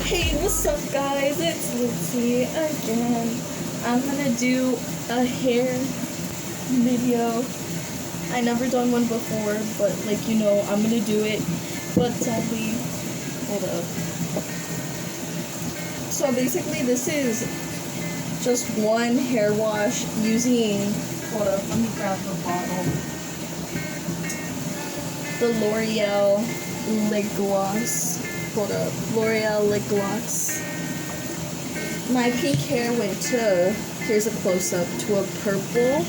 Hey, what's up guys? It's Lucy again. I'm gonna do a hair video. I never done one before, but I'm gonna do it. But sadly, hold up. So basically this is just one hair wash using, hold up, let me grab the bottle. The L'Oreal lip gloss. Hold up, L'Oreal lip gloss. My pink hair went to, here's a close-up, to a purple.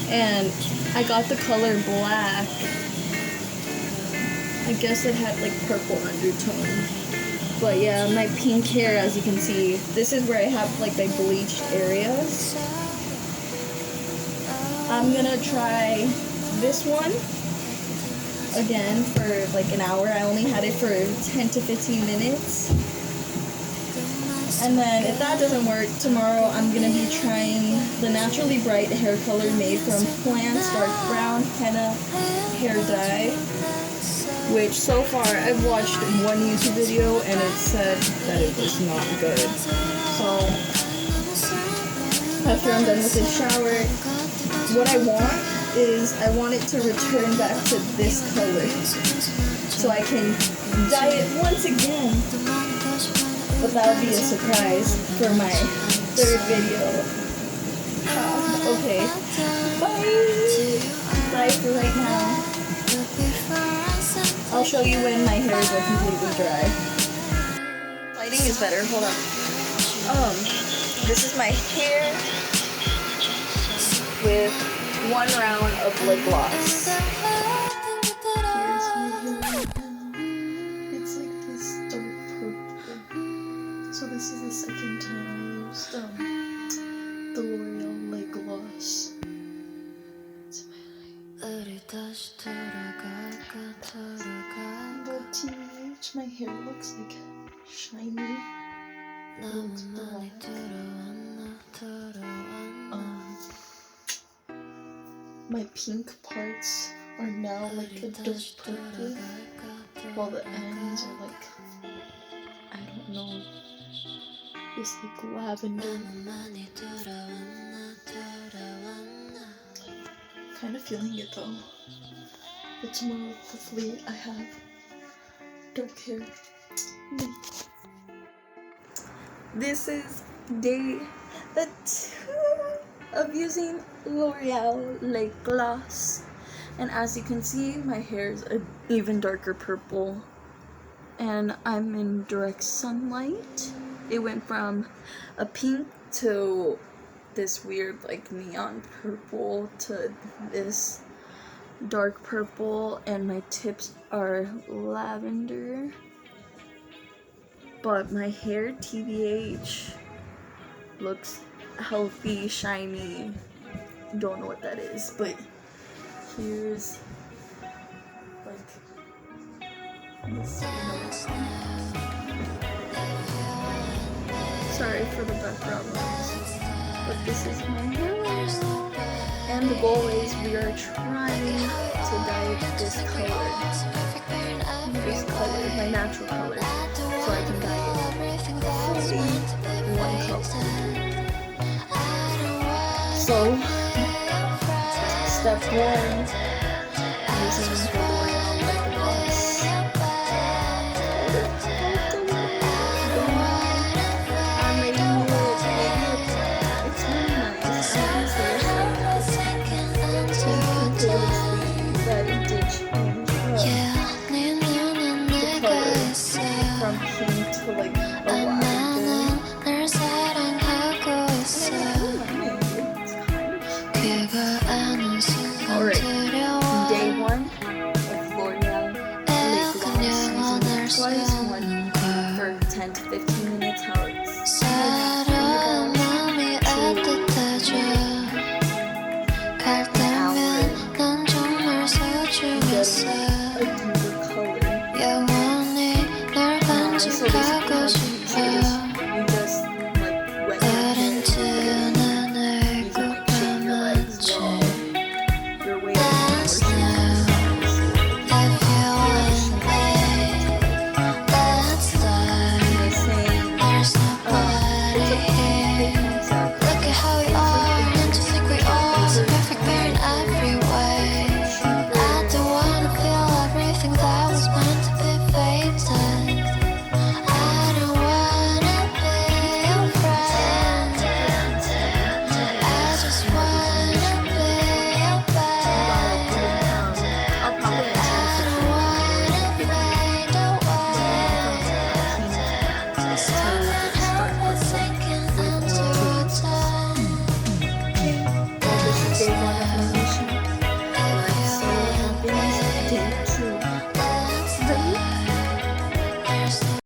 And I got the color black. I guess it had like purple undertone. But yeah, my pink hair, as you can see, this is where I have like my bleached areas. I'm gonna try this one again for like an hour. I only had it for 10 to 15 minutes. And then if that doesn't work, tomorrow I'm gonna be trying the naturally bright hair color made from plants, dark brown henna hair dye, which so far I've watched one YouTube video and it said that it was not good. So after I'm done with this shower, what I want is I want it to return back to this color so I can dye it once again. But that would be a surprise for my third video. Okay, bye for right now. I'll show you when my hairs are completely dry. Lighting is better, hold on. This is my hair with one round of lip gloss. It's like this dark purple. So this is the second time I used the L'Oreal lip gloss. It's my but TBH, my hair looks like shiny. It looks black. My pink parts are now like a dark purple, while the ends are like, I don't know, it's like lavender. Kind of feeling it though. But tomorrow, hopefully, I have dark hair. This is day 2 of using L'Oreal lip gloss, and as you can see, my hair is an even darker purple, and I'm in direct sunlight. It went from a pink to this weird like neon purple to this dark purple, and my tips are lavender. But my hair, TBH, looks healthy, shiny. Don't know what that is, but here's like this. Sorry for the background noise, but this is my hair. And the goal is we are trying to dye this color, my natural color, so I can dye it fully one color. So, step 1, using the L'Oreal lip gloss. I'm making it, it's really nice. That it did change the color from pink to like a lavender. Alright, day 1 of L'Oreal lip gloss, using twice, one for 10 to 15 minutes, how it's